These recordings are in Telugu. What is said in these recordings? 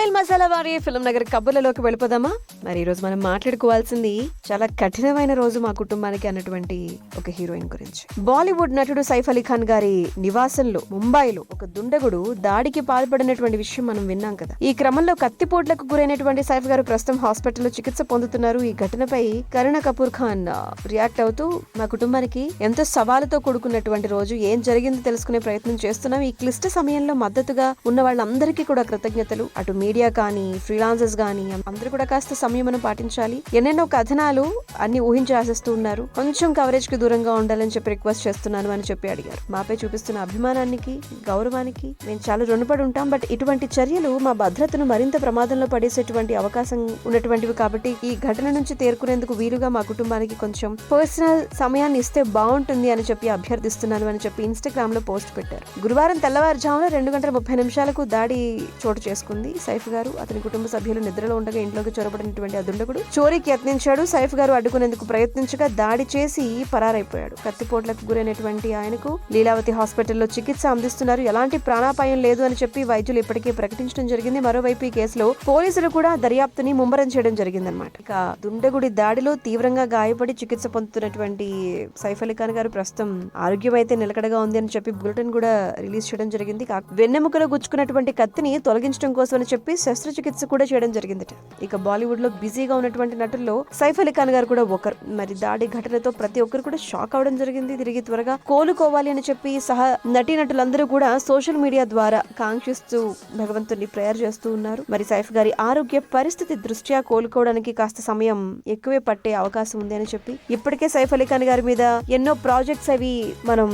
స్మైల్ మసాలా వారి ఫిల్మ్ నగర్ కబుర్లలోకి వెళ్ళిపోదామా? మరి ఈ రోజు మనం మాట్లాడుకోవాల్సింది చాలా కఠినమైన రోజు మా కుటుంబానికి అన్నటువంటి ఒక హీరోయిన్ గురించి. బాలీవుడ్ నటుడు సైఫ్ అలీ ఖాన్ గారి నివాసంలో ముంబైలో ఒక దుండగుడు దాడికి పాల్పడినటువంటి విషయం మనం విన్నాం కదా. ఈ క్రమంలో కత్తిపోట్లకు గురైనటువంటి సైఫ్ గారు ప్రస్తుతం హాస్పిటల్లో చికిత్స పొందుతున్నారు. ఈ ఘటనపై కరీనా కపూర్ ఖాన్ రియాక్ట్ అవుతూ మా కుటుంబానికి ఎంతో సవాలుతో కూడుకున్నటువంటి రోజు, ఏం జరిగిందో తెలుసుకునే ప్రయత్నం చేస్తున్నాం. ఈ క్లిష్ట సమయంలో మద్దతుగా ఉన్న వాళ్ళందరికీ కూడా కృతజ్ఞతలు. అటు మీడియా కానీ ఫ్రీలాన్సర్స్ కానీ అందరూ కూడా కాస్త సంయమనం పాటించాలి. ఎన్నెన్నో కథనాలు అన్ని ఊహించి ఆశిస్తూ ఉన్నారు. కొంచెం కవరేజ్ కి దూరంగా ఉండాలని చెప్పి రిక్వెస్ట్ చేస్తున్నాను అని చెప్పి అడిగారు. మాపై చూపిస్తున్న అభిమానానికి గౌరవానికి మేము చాలా రుణపడి ఉంటాం. బట్ ఇటువంటి చర్యలు మా భద్రతను మరింత ప్రమాదంలో పడేసేటువంటి అవకాశం ఉన్నటువంటివి కాబట్టి ఈ ఘటన నుంచి తేరుకునేందుకు వీలుగా మా కుటుంబానికి కొంచెం పర్సనల్ సమయాన్ని ఇస్తే బాగుంటుంది అని చెప్పి అభ్యర్థిస్తున్నాను అని చెప్పి ఇన్స్టాగ్రామ్ లో పోస్ట్ పెట్టారు. గురువారం తెల్లవారుజామున 2:30 దాడి చోటు చేసుకుంది. సైఫ్ గారు అతని కుటుంబ సభ్యులు నిద్రలో ఉండగా ఇంట్లోకి చొరబడినటువంటి ఆ దుండగుడు చోరీకి యత్నించాడు. సైఫ్ గారు అడ్డుకునేందుకు ప్రయత్నించగా దాడి చేసి పరారైపోయాడు. కత్తిపోట్లకు గురైనటువంటి ఆయనకు లీలావతి హాస్పిటల్లో చికిత్స అందిస్తున్నారు. ఎలాంటి ప్రాణాపాయం లేదు అని చెప్పి వైద్యులు ఇప్పటికే ప్రకటించడం జరిగింది. మరోవైపు ఈ కేసులో పోలీసులు కూడా దర్యాప్తుని ముమ్మరం చేయడం జరిగిందన్నమాట. ఇక దుండగుడి దాడిలో తీవ్రంగా గాయపడి చికిత్స పొందుతున్నటువంటి సైఫ్ అలీ ఖాన్ గారు ప్రస్తుతం ఆరోగ్యం అయితే నిలకడగా ఉంది అని చెప్పి బులెటిన్ కూడా రిలీజ్ చేయడం జరిగింది. వెన్నెముకలో గుచ్చుకున్నటువంటి కత్తిని తొలగించడం కోసం అని చెప్పి శస్త్రచికిత్స కూడా చేయడం జరిగిందట. ఇక బాలీవుడ్ లో బిజీగా ఉన్నటువంటి నటుల్లో సైఫ్ అలీ ఖాన్ గారు కూడా ఒకరు. మరి దాడి ఘటనతో ప్రతి ఒక్కరు కూడా షాక్ అవడం జరిగింది. తిరిగి త్వరగా కోలుకోవాలి అని చెప్పి సహా నటీనటులందరూ కూడా సోషల్ మీడియా ద్వారా కాంక్షిస్తూ భగవంతుని ప్రేయర్ చేస్తూ ఉన్నారు. మరి సైఫ్ గారి ఆరోగ్య పరిస్థితి దృష్ట్యా కోలుకోవడానికి కాస్త సమయం ఎక్కువే పట్టే అవకాశం ఉంది అని చెప్పి ఇప్పటికే సైఫ్ అలీ ఖాన్ గారి మీద ఎన్నో ప్రాజెక్ట్స్ అవి మనం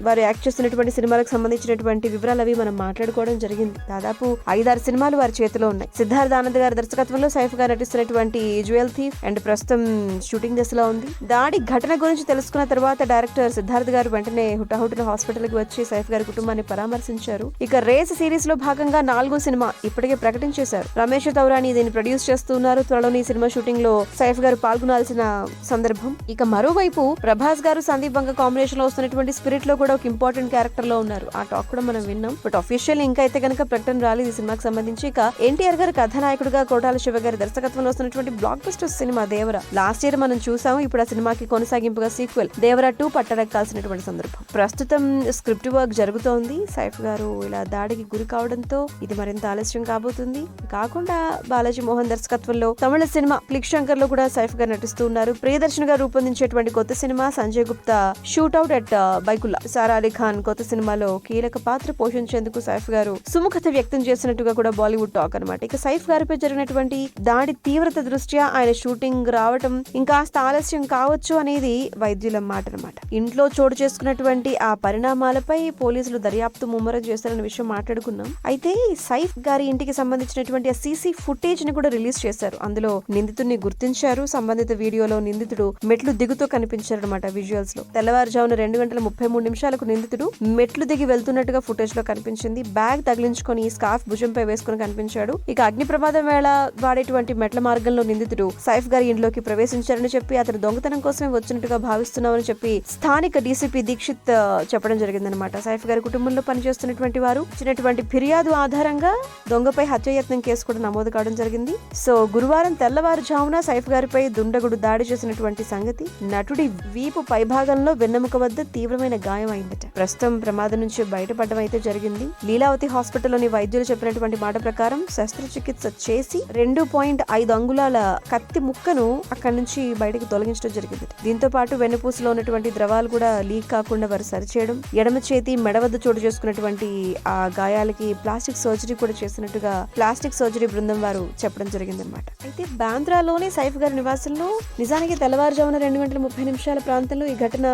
వారు యాక్ట్ చేస్తున్నటువంటి సినిమాలకు సంబంధించినటువంటి వివరాలు అవి మనం మాట్లాడుకోవడం జరిగింది. దాదాపు 5-6 సినిమాలు వారి చేతిలో ఉన్నాయి. సిద్ధార్థ్ ఆనంద్ గారి దర్శకత్వంలో సైఫ్ గారు నటిస్తున్నటువంటి జ్యువెల్ థీఫ్ అండ్ ప్రస్తుతం షూటింగ్ దశలో ఉంది. దాడి ఘటన గురించి తెలుసుకున్న తర్వాత డైరెక్టర్ సిద్ధార్థ్ గారు వెంటనే హుటాహుటిన హాస్పిటల్ కి వచ్చి సైఫ్ గారి కుటుంబాన్ని పరామర్శించారు. ఇక రేస్ సిరీస్ లో భాగంగా 4వ సినిమా ఇప్పటికే ప్రకటించేశారు. రమేష్ తౌరాని దీన్ని ప్రొడ్యూస్ చేస్తున్నారు. త్వరలోని ఈ సినిమా షూటింగ్ లో సైఫ్ గారు పాల్గొనాల్సిన సందర్భం. ఇక మరోవైపు ప్రభాస్ గారు సందీప్ వంగ కాంబినేషన్ లో వస్తున్నటువంటి స్పిరిట్ లో కూడా ఒక ఇంపార్టెంట్ క్యారెక్టర్ లో ఉన్నారు. ఆ టాక్ కూడా మనం విన్నాం. బట్ అఫీషియల్ ఇంకా అయితే కనుక ప్రకటన రాలేదు ఈ సినిమాకి సంబంధించి. ఇక ఎన్టీఆర్ గారు కథానాయకుడిగా కోటాల శివ గారి దర్శకత్వంలో వస్తున్నటువంటి బ్లాక్ బస్టర్ సినిమా దేవర లాస్ట్ ఇయర్ మనం చూసాము. ఇప్పుడు ఆ సినిమాకి కొనసాగింపుగా సీక్వెల్ దేవర 2 పట్టడెక్కాల్సినటువంటి సందర్భం. ప్రస్తుతం స్క్రిప్ట్ వర్క్ జరుగుతోంది. సైఫ్ గారు ఇలా దాడికి గురి కావడంతో ఇది మరింత ఆలస్యం కాబోతుంది. కాకుండా బాలాజీ మోహన్ దర్శకత్వంలో తమిళ సినిమా క్లిక్ శంకర్ లో కూడా సైఫ్ గారు నటిస్తూ ఉన్నారు. ప్రియదర్శన్ గారు రూపొందించేటువంటి కొత్త సినిమా సంజయ్ గుప్తా షూట్అవుట్ అట్ బైకుల్లా. సారా అలీ ఖాన్ కొత్త సినిమాలో కీలక పాత్ర పోషించేందుకు సైఫ్ గారు సుముఖత వ్యక్తం చేసినట్టుగా కూడా బాలీవుడ్ టాక్ అనమాట. ఇక సైఫ్ గారిపై జరిగినటువంటి దాడి తీవ్రత దృష్ట్యా ఆయన షూటింగ్ రావటం ఇంకాస్త ఆలస్యం కావచ్చు అనేది వైద్యుల మాట అనమాట. ఇంట్లో చోటు చేసుకున్నటువంటి ఆ పరిణామాలపై పోలీసులు దర్యాప్తు ముమ్మరం చేస్తారన్న విషయం మాట్లాడుకున్నాం. అయితే సైఫ్ గారి ఇంటికి సంబంధించినటువంటి ఆ సీసీ ఫుటేజ్ ని కూడా రిలీజ్ చేశారు. అందులో నిందితుడిని గుర్తించారు. సంబంధిత వీడియోలో నిందితుడు మెట్లు దిగుతూ కనిపించారు అనమాట. విజువల్స్ లో తెల్లవారుజామున 2:33 నిందితుడు మెట్లు దిగి వెళ్తున్నట్టుగా ఫుటేజ్ లో కనిపించింది. బ్యాగ్ తగిలించుకొని స్కార్ఫ్ భుజంపై వేసుకుని కనిపించాడు. ఇక అగ్ని ప్రమాదం వేళ వాడేటువంటి మెట్ల మార్గంలో నిందితుడు సైఫ్ గారి ఇంట్లోకి ప్రవేశించారని చెప్పి అతను దొంగతనం కోసమే వచ్చినట్టుగా భావిస్తున్నామని చెప్పి స్థానిక డీసీపీ దీక్షిత్ చెప్పడం జరిగిందనమాట. సైఫ్ గారి కుటుంబంలో పనిచేస్తున్నటువంటి వారు ఇచ్చినటువంటి ఫిర్యాదు ఆధారంగా దొంగపై హత్యాయత్నం కేసు కూడా నమోదు కావడం జరిగింది. సో గురువారం తెల్లవారుజామున సైఫ్ గారిపై దుండగుడు దాడి చేసినటువంటి సంగతి. నటుడి వీపు పైభాగంలో వెన్నెముక వద్ద తీవ్రమైన గాయం అయిందట. ప్రస్తుతం ప్రమాదం నుంచి బయటపడడం అయితే జరిగింది. లీలావతి హాస్పిటల్లోని వైద్యులు చెప్పినటువంటి మాట ప్రకారం శస్త్రచికిత్స చేసి 2.5 అంగుళాల కత్తి ముక్కను అక్కడి నుంచి బయటకు తొలగించడం జరిగింది. దీంతో పాటు వెన్నుపూసలో ఉన్నటువంటి ద్రవాలు కూడా లీక్ కాకుండా వారు సరిచేయడం, ఎడమ చేతి మెడ వద్ద చోటు చేసుకున్నటువంటి ఆ గాయాలకి ప్లాస్టిక్ సర్జరీ కూడా చేసినట్టుగా ప్లాస్టిక్ సర్జరీ బృందం వారు చెప్పడం జరిగిందనమాట. అయితే బాంద్రాలోని సైఫ్ గారి నివాసంలో నిజానికి తెల్లవారుజామున 2:30 ప్రాంతంలో ఈ ఘటన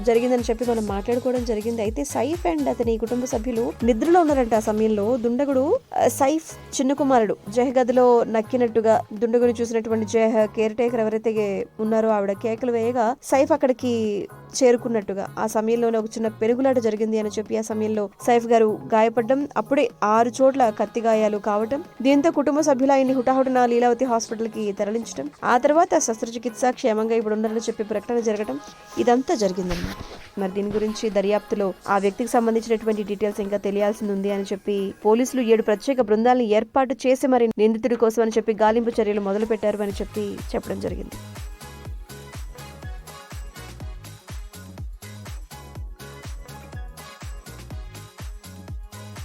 జరిగిందని చెప్పి మనం మాట్లాడుకోవడం జరిగింది. అయితే సైఫ్ అండ్ అతని కుటుంబ సభ్యులు నిద్రలో ఉన్నారంట. ఆ సమయంలో దుండగుడు సైఫ్ చిన్న కుమారుడు జహ్ గదిలో నక్కినట్టుగా దుండగుని చూసినటువంటి జహ్ కేర్ టేకర్ ఎవరైతే ఉన్నారో ఆవిడ కేకలు వేయగా సైఫ్ అక్కడికి చేరుకున్నట్టుగా ఆ సమయంలోనే ఒక చిన్న పెరుగులాట జరిగింది అని చెప్పి ఆ సమయంలో సైఫ్ గారు గాయపడడం, అప్పుడే 6 చోట్ల కత్తి గాయాలు కావటం, దీంతో కుటుంబ సభ్యులు ఆయన్ని హుటాహుటిన లీలావతి హాస్పిటల్ కి తరలించడం, ఆ తర్వాత శస్త్రచికిత్స క్షేమంగా ఇప్పుడు ఉన్నారని చెప్పి ప్రకటన జరగడం, ఇదంతా జరిగిందన్నమాట. మరి దీని గురించి దర్యాప్తులో ఆ వ్యక్తికి సంబంధించినటువంటి డీటెయిల్స్ ఇంకా తెలియాల్సింది ఉంది అని చెప్పి పోలీసులు 7 ప్రత్యేక బృందాలను ఏర్పాటు ఏర్పాటు చేసి మరి నిందితుడి కోసం అని చెప్పి గాలింపు చర్యలు మొదలు పెట్టారు అని చెప్పడం జరిగింది.